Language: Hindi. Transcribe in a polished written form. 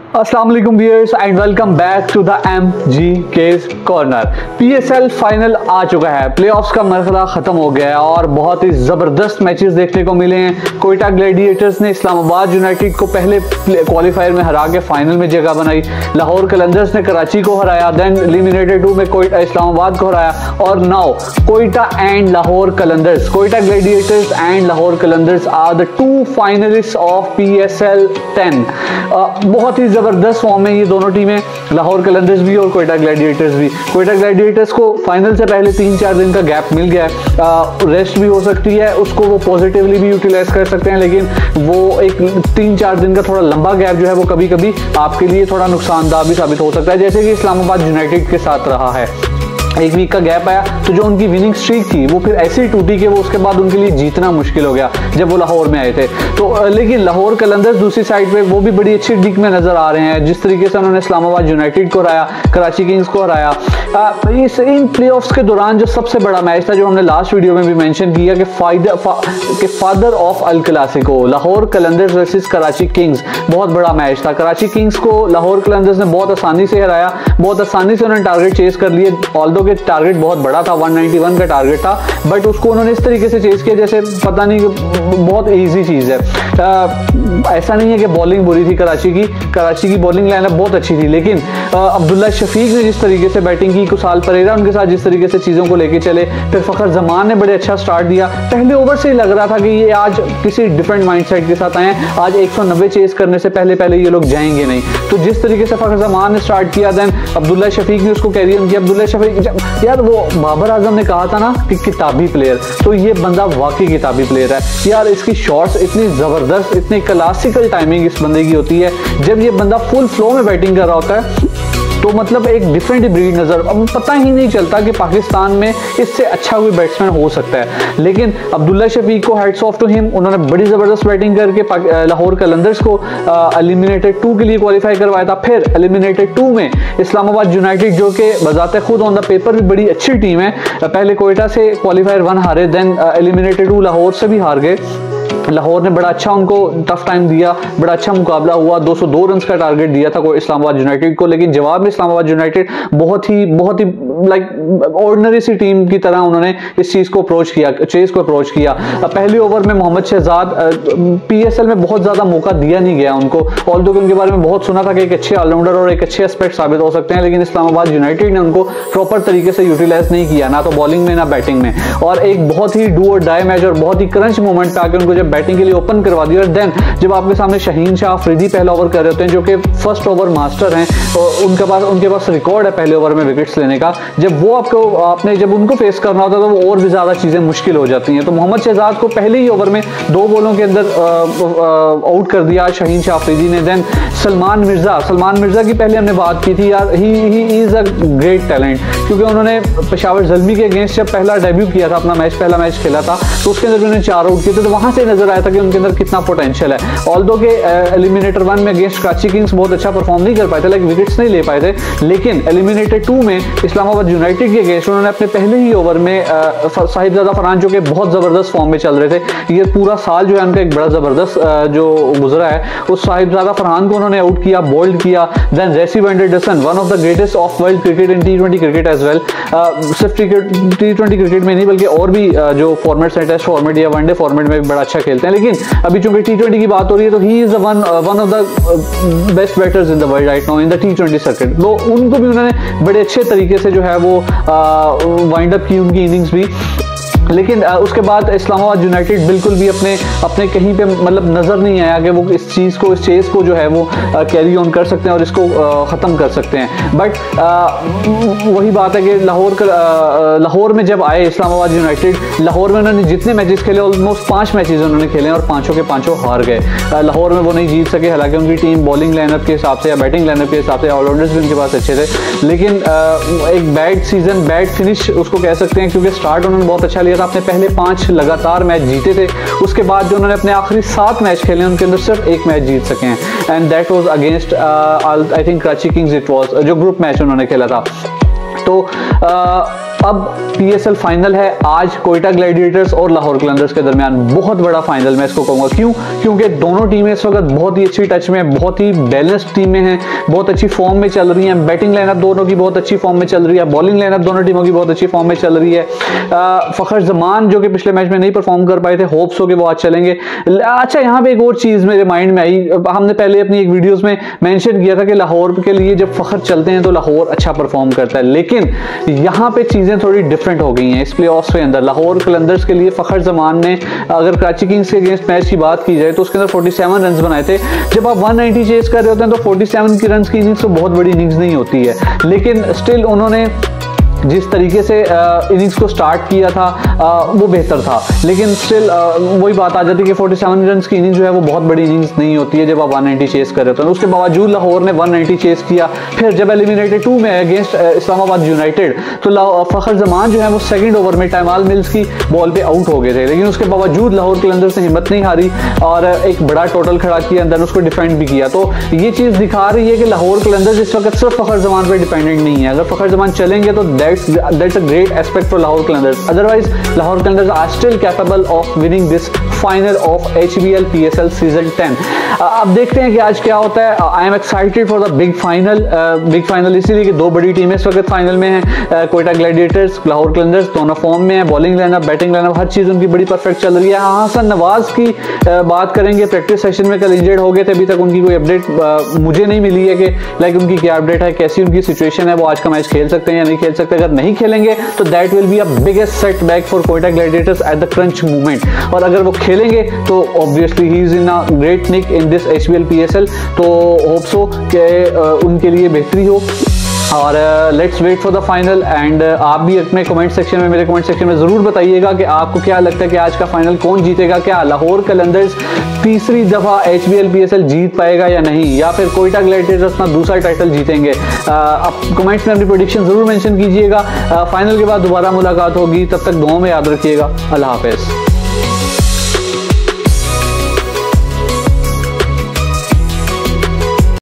अस्सलाम वालेकुम viewers and welcome back to the MGK's corner. PSL final आ चुका है, प्लेऑफ्स का मरहला खत्म हो गया है और बहुत ही जबरदस्त मैचेस देखने को मिले हैं। कोयटा ग्लैडिएटर्स ने इस्लामाबाद यूनाइटेड को पहले क्वालिफायर में हरा के फाइनल में जगह बनाई। लाहौर कलंदर्स ने कराची को हराया, देन एलिमिनेटेड 2 में कोयटा इस्लामाबाद को हराया और now Quetta and Lahore Qalandars, Quetta Gladiators and Lahore Qalandars are the 2 finalist of PSL 10। बहुत ही जबरदस्त फॉर्म में ये दोनों टीमें, लाहौर कलंदर्स भी और कोयटा ग्लैडिएटर्स भी। कोयटा ग्लैडिएटर्स को फाइनल से पहले 3-4 दिन का गैप मिल गया है, रेस्ट भी हो सकती है, उसको वो पॉजिटिवली भी यूटिलाइज कर सकते हैं, लेकिन वो एक 3-4 दिन का थोड़ा लंबा गैप जो है वो कभी कभी आपके लिए थोड़ा नुकसानदायक भी साबित हो सकता है, जैसे कि इस्लामाबाद यूनाइटेड के साथ रहा है। एक वीक का गैप आया तो जो उनकी विनिंग स्ट्रीक थी वो फिर ऐसे ही टूटी कि वो उसके बाद उनके लिए जीतना मुश्किल हो गया जब वो लाहौर में आए थे। तो लेकिन लाहौर कलंदर्स दूसरी साइड पे वो भी बड़ी अच्छी लीग में नजर आ रहे हैं। जिस तरीके से उन्होंने इस्लामाबाद यूनाइटेड को हराया, कराची किंग्स को हराया, इन प्लेऑफ्स के दौरान जो सबसे बड़ा मैच था, जो हमने लास्ट वीडियो में भी मेंशन किया कि father of El Clasico, Lahore Qalandars versus Karachi Kings, बहुत बड़ा मैच था। कराची किंग्स को लाहौर कलंदर्स ने बहुत आसानी से हराया, बहुत आसानी से उन्होंने टारगेट चेस कर लिए। ऑल्दो के टारगेट बहुत बड़ा था, 191 का टारगेट था, बट उसको उन्होंने इस तरीके से चेस किया जैसे पता नहीं, बहुत इजी चीज है। ऐसा नहीं है कि बॉलिंग बुरी थी कराची की बॉलिंग लाइनअप बहुत अच्छी थी, लेकिन अब्दुल्ला शफीक ने जिस तरीके से बैटिंग की, कुशाल परेरा उनके साथ जिस तरीके से चीजों को लेके चले, फिर फखर जमान ने बड़े अच्छा स्टार्ट दिया। पहले ओवर से ही लग रहा था कि ये आज किसी डिफरेंट माइंडसेट के साथ आए हैं, आज 190 चेस करने से पहले ये लोग जाएंगे नहीं। तो जिस तरीके से फखर जमान ने स्टार्ट किया, देन अब्दुल्ला शफीक ने उसको कैरी ऑन किया। अब्दुल्ला शफीक, यार वो बाबर आजम ने कहा था ना कि किताबी प्लेयर, तो ये बंदा वाकई किताबी प्लेयर है यार। इसकी शॉट्स इतनी जबरदस्त, इतनी क्लासिकल टाइमिंग इस बंदे की होती है। जब ये बंदा फुल फ्लो में बैटिंग कर रहा होता है तो मतलब एक डिफरेंट ब्रीड नजर, अब पता ही नहीं चलता कि पाकिस्तान में इससे अच्छा कोई बैट्समैन हो सकता है। लेकिन अब्दुल्ला शफीक को हैट्स ऑफ टू हिम, उन्होंने बड़ी जबरदस्त बैटिंग करके लाहौर कलंदर्स को एलिमिनेटेड 2 के लिए क्वालिफाई करवाया था। फिर एलिमिनेटेड 2 में इस्लामाबाद यूनाइटेड, जो कि बजाते खुद ऑन द पेपर भी बड़ी अच्छी टीम है, पहले कोयटा से क्वालिफायर 1 हारे, देन एलिमिनेटेड 2 लाहौर से भी हार गए। लाहौर ने बड़ा अच्छा उनको टफ टाइम दिया, बड़ा अच्छा मुकाबला हुआ, 202 रन का टारगेट दिया था इस्लामाबाद यूनाइटेड को, लेकिन जवाब में इस्लामाबाद यूनाइटेड बहुत ही लाइक ऑर्डिनरी सी टीम की तरह उन्होंने इस चीज को अप्रोच किया। पहले ओवर में मोहम्मद शहजाद, PSL में बहुत ज्यादा मौका दिया नहीं गया उनको, ऑल्दो उनके बारे में बहुत सुना था कि एक अच्छे ऑलराउंडर और एक अच्छे एस्पेक्ट साबित हो सकते हैं, लेकिन इस्लामाबाद यूनाइटेड ने उनको प्रॉपर तरीके से यूटिलाइज नहीं किया, ना तो बॉलिंग में ना बैटिंग में। और एक बहुत ही डू और डाई मैच और बहुत ही क्रंच मोमेंट पे आके उनको जब बैटिंग के लिए ओपन करवा दिया, और देन जब आपके सामने शाहीन शाह अफरीदी पहला ओवर कर रहे होते हैं, जो कि फर्स्ट ओवर मास्टर हैं, और उनके पास रिकॉर्ड है पहले ओवर में विकेट्स लेने का, जब वो आपने जब उनको फेस करना होता है तो वो और भी ज्यादा चीजें मुश्किल हो जाती हैं। तो मोहम्मद शहजाद को पहले ही ओवर में 2 बॉलों के अंदर आउट कर दिया शाहीन शाह अफरीदी ने। देन सलमान मिर्जा की पहले हमने बात की थी यार, he is a great talent, क्योंकि उन्होंने पेशावर ज़ल्मी के अगेंस्ट जब पहला डेब्यू किया था, अपना पहला मैच खेला था, तो उसके अंदर उन्होंने 4 आउट किए थे, तो वहां से नजर आया था कि उनके अंदर कितना पोटेंशियल है। ऑल्दो के एलिमिनेटर 1 में अगेंस्ट कराची किंग्स बहुत अच्छा परफॉर्म नहीं कर पाए थे, लाइक विकेट्स नहीं ले पाए थे, लेकिन एलिमिनेटेड 2 में इस्लामाबाद यूनाइटेड के अगेंस्ट उन्होंने अपने पहले ही ओवर में साहिबजादा फरहान, जो कि बहुत जबरदस्त फॉर्म में चल रहे थे, ये पूरा साल जो है उनका एक बड़ा जबरदस्त जो गुजरा है, उस साहिबजादा फरहान को उन्होंने आउट किया, बोल्ड किया। देन जेसी वेंडरसन, one of the greatest of world cricket in T20 cricket as well, सिर्फ T20 क्रिकेट में नहीं बल्कि और भी जो फॉर्मेट्स हैं, टेस्ट फॉर्मेट या वनडे फॉर्मेट में भी बड़ा अच्छा खेलते हैं। लेकिन अभी चूंकि T20 की बात हो रही है, तो he is one of the best batters in the world right now in the T20 circuit. तो उनको भी उन्होंने बड़े अच्छे तरीके से जो है वो वाइंड अप की उनकी इनिंग्स भी। लेकिन उसके बाद इस्लामाबाद यूनाइटेड बिल्कुल भी अपने कहीं पे मतलब नजर नहीं आया कि वो इस चेस को जो है वो कैरी ऑन कर सकते हैं और इसको ख़त्म कर सकते हैं। बट वही बात है कि लाहौर में जब आए इस्लामाबाद यूनाइटेड, लाहौर में उन्होंने जितने मैचेस खेले ऑलमोस्ट 5 मैचेस उन्होंने खेले और 5 के 5 हार गए। लाहौर में वो नहीं जीत सके, हालांकि उनकी टीम बॉलिंग लाइनअप के हिसाब से या बैटिंग लाइनअप के हिसाब से ऑलराउंडर्स भी उनके पास अच्छे थे, लेकिन एक बैड फिनिश उसको कह सकते हैं, क्योंकि स्टार्ट उन्होंने बहुत अच्छा लिया था, अपने पहले 5 लगातार मैच जीते थे, उसके बाद जो उन्होंने अपने आखिरी 7 मैच खेले उनके अंदर सिर्फ 1 मैच जीत सके हैं, and that was against I think Karachi Kings, it was जो ग्रुप मैच उन्होंने खेला था। तो अब PSL फाइनल है आज कोयटा ग्लैडिएटर्स और लाहौर कलंदर्स के दरमियान। बहुत बड़ा फाइनल मैं इसको कहूँगा। क्यों? क्योंकि दोनों टीमें इस वक्त बहुत ही अच्छी टच में, बहुत ही बैलेंस्ड टीमें हैं, बहुत अच्छी फॉर्म में चल रही हैं। बैटिंग लाइनअप दोनों की बहुत अच्छी फॉर्म में चल रही है, बॉलिंग लाइनअप दोनों टीमों की बहुत अच्छी फॉर्म में चल रही है। फखर जमान जो कि पिछले मैच में नहीं परफॉर्म कर पाए थे, होप्स हो कि वो आज चलेंगे। अच्छा, यहाँ पे एक और चीज़ मेरे माइंड में आई, हमने पहले अपनी एक वीडियोज़ में मेंशन किया था कि लाहौर के लिए जब फखर चलते हैं तो लाहौर अच्छा परफॉर्म करता है, लेकिन यहाँ पे चीज़ें थोड़ी डिफरेंट हो गई हैं इस प्ले ऑफ के अंदर। लाहौर कलंदर्स के लिए फखर जमान ने, अगर कराची किंग्स के अगेंस्ट मैच की बात की जाए तो उसके अंदर 47 रन बनाए थे। जब आप 190 चेस कर रहे होते हैं तो 47 की रन की इनिंग्स तो बहुत बड़ी इनिंग्स नहीं होती है, लेकिन स्टिल उन्होंने जिस तरीके से इनिंग्स को स्टार्ट किया था वो बेहतर था, लेकिन स्टिल वही बात आ जाती है कि 47 रन की इनिंग्स जो है वो बहुत बड़ी इनिंग्स नहीं होती है जब आप 190 चेस कर रहे होते हैं। उसके बावजूद लाहौर ने 190 चेस किया। फिर जब एलिमिनेटेड 2 में अगेंस्ट इस्लामाबाद यूनाइटेड तो फखर जमान जो है वो सेकंड ओवर में टाइमाल मिल्स की बॉल पे आउट हो गए थे, लेकिन उसके बावजूद लाहौर कलंदर्स ने हिम्मत नहीं हारी और एक बड़ा टोटल खड़ा किया, अंदर उसको डिफेंड भी किया। तो ये चीज़ दिखा रही है कि लाहौर कलंदर्स इस वक्त सिर्फ फखर जमान पर डिपेंडेंट नहीं है। अगर फखर जमान चलेंगे तो that's a great aspect for Lahore Qalandars. Otherwise, Lahore Qalandars are still capable of winning this final of HBL PSL Season 10. अब देखते हैं कि आज क्या होता है। I am excited for the big final इसीलिए कि दो बड़ी टीमें इस वक्त फाइनल में हैं। कोयटा ग्लैडिएटर्स, लाहौर कलंदर्स दोनों फॉर्म में है। बॉलिंग लाइनअप, बैटिंग लाइनअप, हर चीज़ उनकी बड़ी परफेक्ट चल रही है। हसन नवाज की बात करेंगे, प्रैक्टिस सेशन में कल इंजर्ड हो गए थे, अभी तक उनकी कोई अपडेट मुझे नहीं मिली है कि लाइक उनकी क्या अपडेट है, कैसी उनकी सिचुएशन है, वो आज का मैच खेल सकते हैं या नहीं खेल सकते। अगर नहीं खेलेंगे तो that will be a biggest setback for Quetta Gladiators at the crunch moment, और अगर वो खेलेंगे तो obviously he is in a great nick in this HBL PSL। तो होप सो कि उनके लिए बेहतरी हो और let's wait for the final. And आप भी अपने कमेंट सेक्शन में, मेरे कमेंट सेक्शन में ज़रूर बताइएगा कि आपको क्या लगता है कि आज का फाइनल कौन जीतेगा। क्या लाहौर कलंदर्स तीसरी दफ़ा HBL PSL जीत पाएगा या नहीं, या फिर कोयटा ग्लैडिएटर्स अपना दूसरा टाइटल जीतेंगे। आप कमेंट्स में अपनी प्रेडिक्शन ज़रूर मेंशन कीजिएगा। फाइनल के बाद दोबारा मुलाकात होगी, तब तक दुआओं में याद रखिएगा। अल्लाह हाफ़िज़।